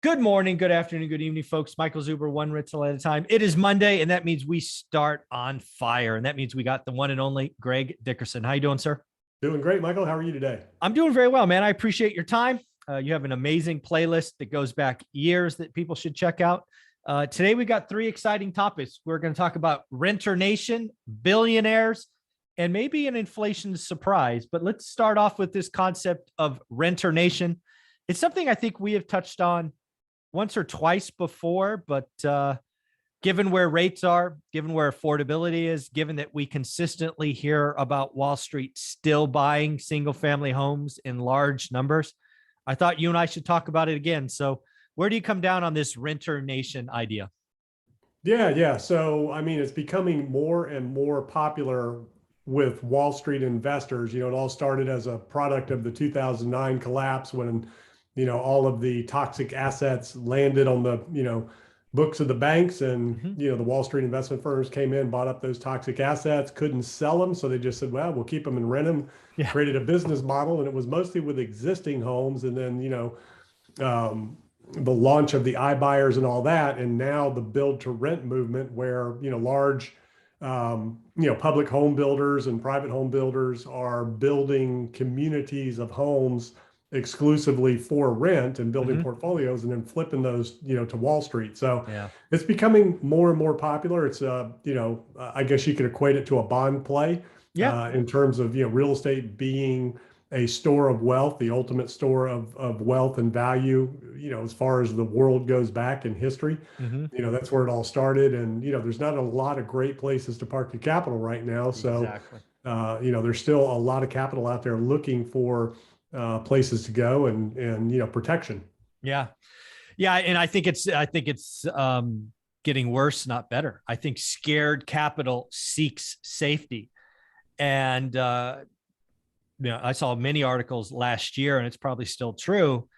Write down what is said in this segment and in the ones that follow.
Good morning, good afternoon, good evening, folks. Michael Zuber, one rental at a time. It is Monday, and that means we start on fire. And that means we got the one and only Greg Dickerson. How you doing, sir? Doing great, Michael. How are you today? I'm doing very well, man. I appreciate your time. You have an amazing playlist that goes back years that people should check out. Today, we got three exciting topics. We're going to talk about renter nation, billionaires, and maybe an inflation surprise. But let's start off with this concept of renter nation. It's something I think we have touched on once or twice before, but given where rates are, given where affordability is, given that we consistently hear about Wall Street still buying single family homes in large numbers, I thought you and I should talk about it again. So where do you come down on this renter nation idea? Yeah. So, I mean, it's becoming more and more popular with Wall Street investors. It all started as a product of the 2009 collapse when, all of the toxic assets landed on the, books of the banks, and, the Wall Street investment firms came in, bought up those toxic assets, couldn't sell them. So they just said, well, we'll keep them and rent them, created a business model. And it was mostly with existing homes. And then, the launch of the iBuyers and all that, and now the build to rent movement where, large, public home builders and private home builders are building communities of homes exclusively for rent and building portfolios and then flipping those, to Wall Street. So it's becoming more and more popular. It's, I guess you could equate it to a bond play in terms of, real estate being a store of wealth, the ultimate store of wealth and value, as far as the world goes back in history. That's where it all started. And, there's not a lot of great places to park your capital right now. So, there's still a lot of capital out there looking for places to go and protection. Yeah. And I think it's getting worse, not better. I think scared capital seeks safety. And, I saw many articles last year, and it's probably still true,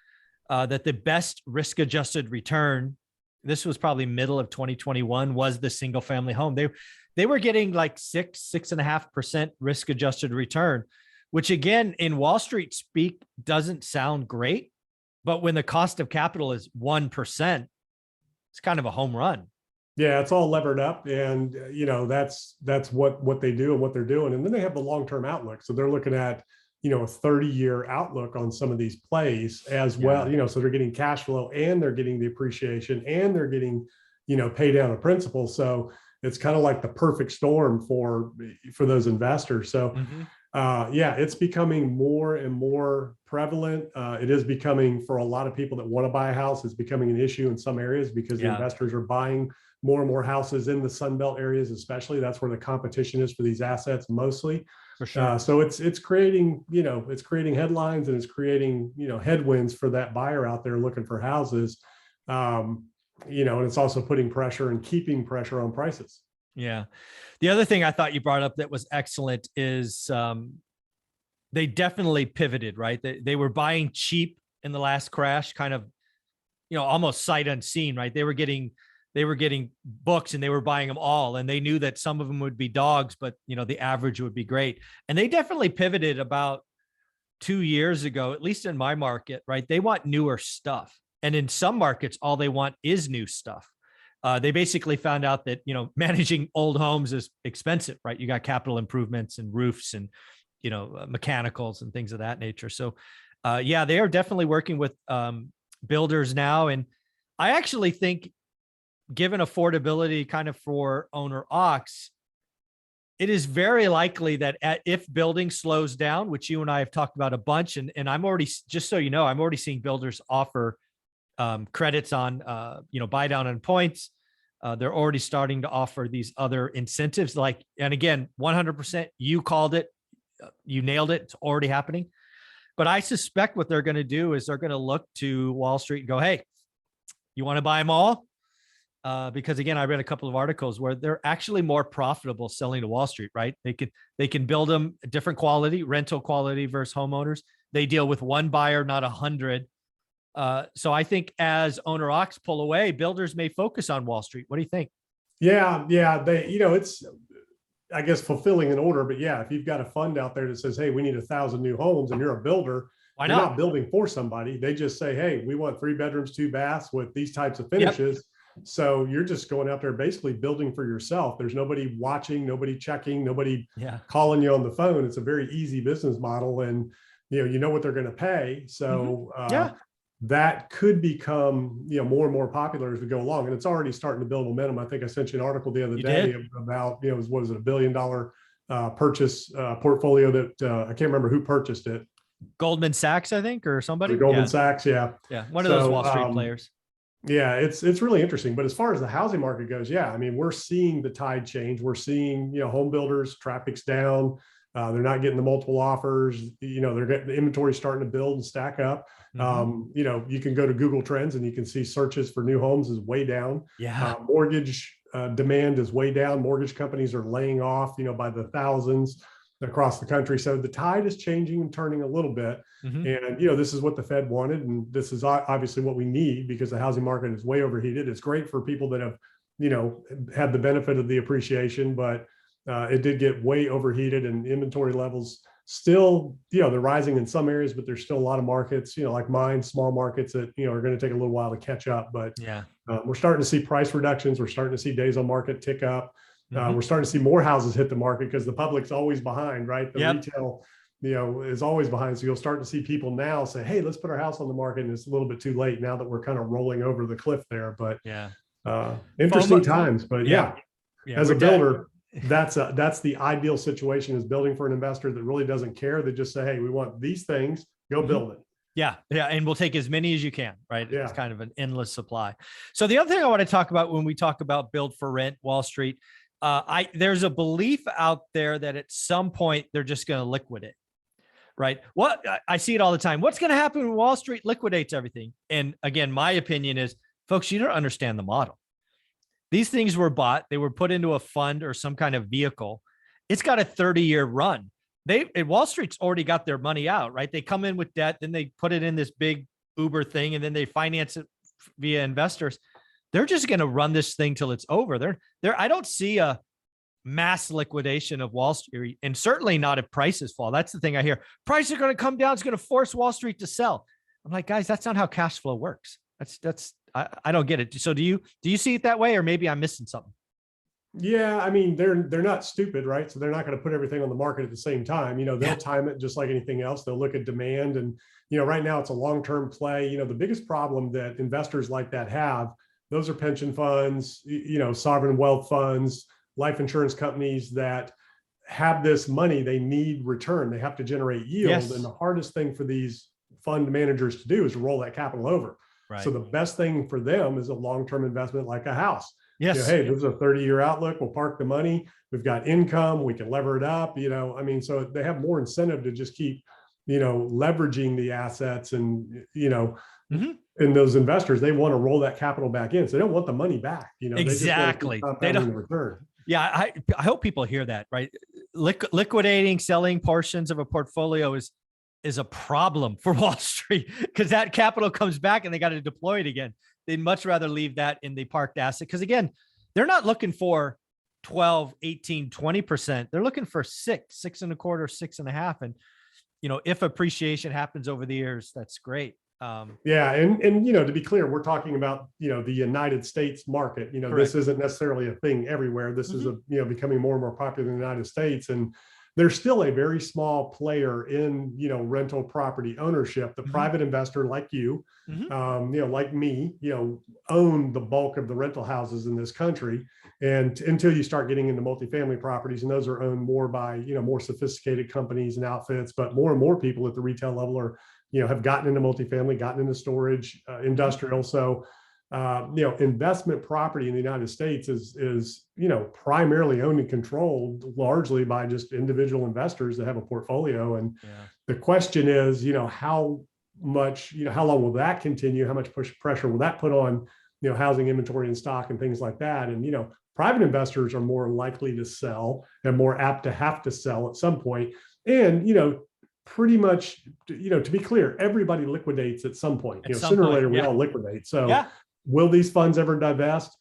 that the best risk-adjusted return, this was probably middle of 2021, was the single family home. They were getting like 6.5% risk-adjusted return, which again, in Wall Street speak, doesn't sound great. But when the cost of capital is 1%, it's kind of a home run. Yeah, it's all levered up, and that's what they do and what they're doing. And then they have the long-term outlook. So they're looking at, a 30-year outlook on some of these plays as well. So they're getting cash flow, and they're getting the appreciation, and they're getting, pay down of principal. So it's kind of like the perfect storm for those investors. So it's becoming more and more prevalent. It is becoming, for a lot of people that want to buy a house, it's becoming an issue in some areas because the investors are buying more and more houses in the Sunbelt areas, especially. That's where the competition is for these assets mostly. For sure. So it's creating, it's creating headlines, and it's creating, headwinds for that buyer out there looking for houses. And it's also putting pressure and keeping pressure on prices. Yeah. The other thing I thought you brought up that was excellent is they definitely pivoted, right? They were buying cheap in the last crash, kind of, almost sight unseen, right? They were getting books, and they were buying them all. And they knew that some of them would be dogs, but the average would be great. And they definitely pivoted about 2 years ago, at least in my market, right? They want newer stuff. And in some markets, all they want is new stuff. They basically found out that, managing old homes is expensive, right? You got capital improvements and roofs and, mechanicals and things of that nature. So, they are definitely working with builders now. And I actually think, given affordability kind of for owner ocs, it is very likely that if building slows down, which you and I have talked about a bunch, and I'm already, just so you know, I'm already seeing builders offer credits on, buy down on points. They're already starting to offer these other incentives, and again, 100%, you called it, you nailed it. It's already happening. But I suspect what they're going to do is they're going to look to Wall Street and go, hey, you want to buy them all? Because again, I read a couple of articles where they're actually more profitable selling to Wall Street, right? They can build them a different quality, rental quality versus homeowners. They deal with one buyer, not 100. So I think as owner ocs pull away, builders may focus on Wall Street. What do you think? Yeah. They, it's, I guess, fulfilling an order, but if you've got a fund out there that says, hey, we need 1,000 new homes, and you're a builder Why They're not? not building for somebody. They just say, hey, we want 3 bedrooms, 2 baths with these types of finishes. Yep. So you're just going out there basically building for yourself. There's nobody watching, nobody checking, nobody calling you on the phone. It's a very easy business model, and you know what they're going to pay. So that could become more and more popular as we go along, and it's already starting to build momentum. I think I sent you an article the other day about what is it, $1 billion purchase portfolio that I can't remember who purchased it. Goldman Sachs, I think, or somebody. Goldman Sachs, one of those Wall Street players. Yeah, it's really interesting. But as far as the housing market goes, I mean, we're seeing the tide change. We're seeing home builders, traffic's down. They're not getting the multiple offers. They're getting the inventory starting to build and stack up. You can go to Google Trends and you can see searches for new homes is way down. Mortgage demand is way down. Mortgage companies are laying off, by the thousands across the country. So the tide is changing and turning a little bit. And, this is what the Fed wanted. And this is obviously what we need, because the housing market is way overheated. It's great for people that have, had the benefit of the appreciation, but it did get way overheated, and inventory levels still, they're rising in some areas, but there's still a lot of markets, like mine, small markets that, are going to take a little while to catch up. But we're starting to see price reductions. We're starting to see days on market tick up. We're starting to see more houses hit the market because the public's always behind, right? The retail, is always behind. So you'll start to see people now say, hey, let's put our house on the market. And it's a little bit too late now that we're kind of rolling over the cliff there. But interesting times. But as a builder, that's the ideal situation, is building for an investor that really doesn't care. They just say, hey, we want these things, go build it. Yeah. And we'll take as many as you can, right? It's kind of an endless supply. So the other thing I want to talk about when we talk about build for rent, Wall Street, there's a belief out there that at some point they're just going to liquidate, right? I see it all the time. What's going to happen when Wall Street liquidates everything? And again, my opinion is, folks, you don't understand the model. These things were bought. They were put into a fund or some kind of vehicle. It's got a 30-year run. Wall Street's already got their money out, right? They come in with debt, then they put it in this big Uber thing, and then they finance it via investors. They're just going to run this thing till it's over. I don't see a mass liquidation of Wall Street, and certainly not if prices fall. That's the thing I hear. Prices are going to come down. It's going to force Wall Street to sell. I'm like, guys, that's not how cash flow works. I don't get it. So do you see it that way, or maybe I'm missing something? Yeah, I mean, they're not stupid, right? So they're not going to put everything on the market at the same time. They'll time it just like anything else. They'll look at demand, and right now it's a long-term play. The biggest problem that investors like that have, those are pension funds, sovereign wealth funds, life insurance companies that have this money. They need return. They have to generate yield, and the hardest thing for these fund managers to do is roll that capital over. Right. So the best thing for them is a long-term investment like a house. Yes. Hey, this is a 30-year outlook. We'll park the money. We've got income. We can lever it up. So they have more incentive to just keep, leveraging the assets, and, and those investors, they want to roll that capital back in. So they don't want the money back. Exactly. They don't return. Yeah. I hope people hear that, right? Liquidating, selling portions of a portfolio is a problem for Wall Street, because that capital comes back and they got to deploy it again. They'd much rather leave that in the parked asset, because again, they're not looking for 12, 18, 20%. They're looking for 6.25, 6.5. And, if appreciation happens over the years, that's great. And to be clear, we're talking about, the United States market. This isn't necessarily a thing everywhere. This is becoming more and more popular in the United States. And there's still a very small player in, rental property ownership. The private investor like you, like me, own the bulk of the rental houses in this country. And until you start getting into multifamily properties, and those are owned more by, more sophisticated companies and outfits, but more and more people at the retail level are, have gotten into multifamily, gotten into storage, industrial. So, investment property in the United States is, primarily owned and controlled largely by just individual investors that have a portfolio. And the question is, how much, how long will that continue? How much pressure will that put on, housing inventory and stock and things like that? And, private investors are more likely to sell and more apt to have to sell at some point. And, pretty much, to be clear, everybody liquidates at some point. Sooner or later, we all liquidate. So will these funds ever divest?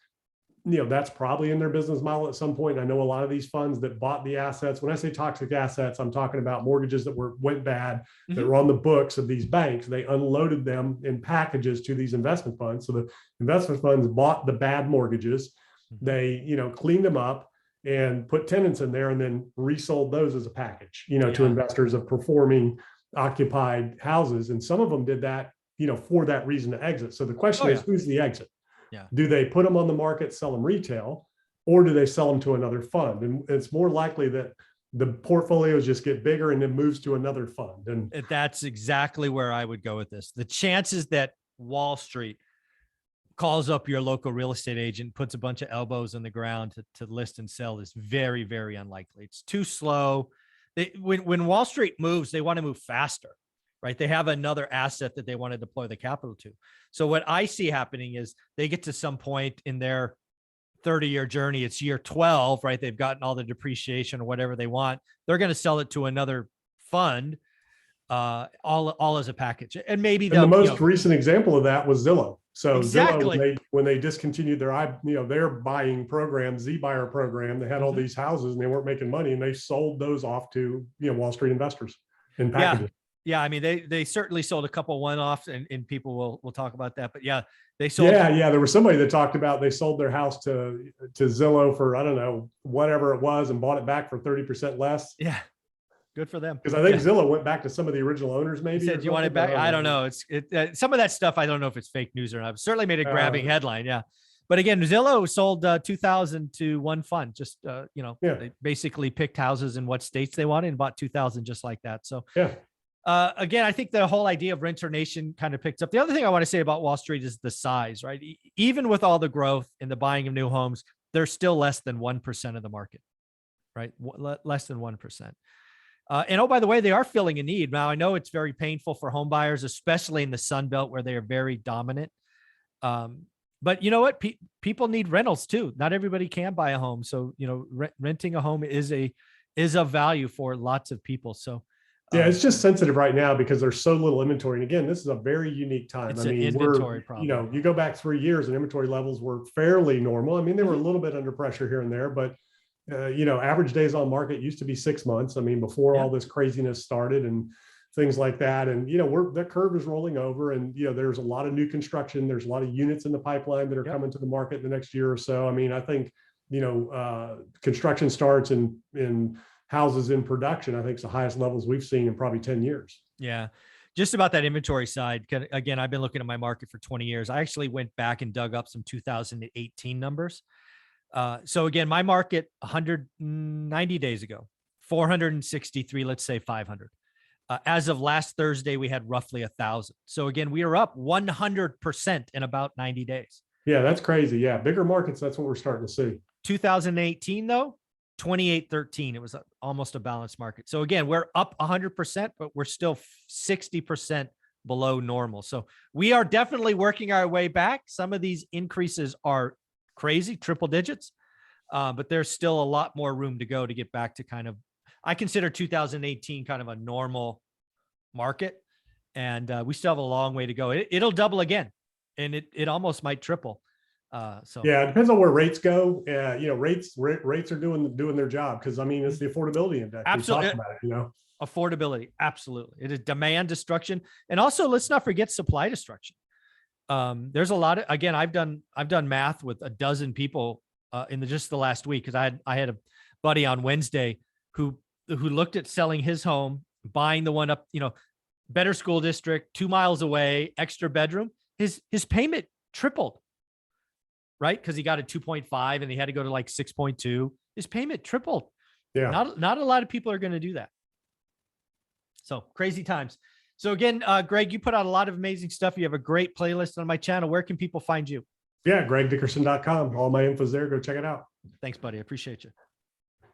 that's probably in their business model at some point. I know a lot of these funds that bought the assets. When I say toxic assets, I'm talking about mortgages that went bad, that were on the books of these banks. They unloaded them in packages to these investment funds. So the investment funds bought the bad mortgages. They, cleaned them up and put tenants in there and then resold those as a package, to investors of performing occupied houses. And some of them did that, for that reason to exit. So the question is, who's the exit? Yeah. Do they put them on the market, sell them retail, or do they sell them to another fund? And it's more likely that the portfolios just get bigger and then moves to another fund. And that's exactly where I would go with this. The chances that Wall Street calls up your local real estate agent, puts a bunch of elbows in the ground to list and sell is very, very unlikely. It's too slow. When Wall Street moves, they want to move faster, right? They have another asset that they want to deploy the capital to. So what I see happening is they get to some point in their 30-year journey. It's year 12, right? They've gotten all the depreciation or whatever they want. They're going to sell it to another fund, all as a package. And maybe the most recent example of that was Zillow. So exactly. Zillow, when they discontinued their buying program, Z-Buyer program, they had all these houses and they weren't making money, and they sold those off to Wall Street investors in packages. Yeah, I mean, they certainly sold a couple one-offs, and people will talk about that. But yeah, they sold. Yeah. There was somebody that talked about they sold their house to Zillow for, I don't know, whatever it was, and bought it back for 30% less. Yeah, good for them. Because I think Zillow went back to some of the original owners. Maybe said you want it back. I don't know. It's some of that stuff. I don't know if it's fake news or not. It certainly made a grabbing headline. Yeah. But again, Zillow sold 2,000 to one fund. Just they basically picked houses in what states they wanted and bought 2,000 just like that. So yeah. Again, I think the whole idea of Renter Nation kind of picked up. The other thing I want to say about Wall Street is the size, right? Even with all the growth in the buying of new homes, they're still less than 1% of the market, right? Less than 1%. And oh, by the way, they are filling a need. Now, I know it's very painful for home buyers, especially in the Sun Belt where they are very dominant. But you know what? People need rentals too. Not everybody can buy a home. So, renting a home is a value for lots of people. So, yeah, it's just sensitive right now because there's so little inventory. And again, this is a very unique time. It's an inventory problem. You go back 3 years and inventory levels were fairly normal. I mean, they were a little bit under pressure here and there, but average days on market used to be 6 months. I mean, before all this craziness started and things like that. And, the curve is rolling over, and, there's a lot of new construction. There's a lot of units in the pipeline that are coming to the market in the next year or so. I mean, I think, construction starts in houses in production, I think it's the highest levels we've seen in probably 10 years. Yeah. Just about that inventory side. Again, I've been looking at my market for 20 years. I actually went back and dug up some 2018 numbers. So again, my market 190 days ago, 463, let's say 500. As of last Thursday, we had roughly 1,000. So again, we are up 100% in about 90 days. Yeah, that's crazy. Yeah. Bigger markets. That's what we're starting to see. 2018 though, 2813. It was almost a balanced market. So again, we're up 100%, but we're still 60% below normal. So we are definitely working our way back. Some of these increases are crazy, triple digits, but there's still a lot more room to go to get back to kind of, I consider 2018 kind of a normal market, and we still have a long way to go. It'll double again, and it almost might triple. So yeah, it depends on where rates go. Rates are doing their job, because I mean, it's the affordability index. Absolutely. We talked about it, Affordability, absolutely. It is demand destruction, and also let's not forget supply destruction. There's a lot of, again, I've done math with a dozen people in just the last week, because I had a buddy on Wednesday who looked at selling his home, buying the one up, better school district, 2 miles away, extra bedroom. His payment tripled. Right? Because he got a 2.5 and he had to go to like 6.2. His payment tripled. Yeah. Not a lot of people are going to do that. So crazy times. So again, Greg, you put out a lot of amazing stuff. You have a great playlist on my channel. Where can people find you? Yeah, gregdickerson.com. All my info's there. Go check it out. Thanks, buddy. I appreciate you.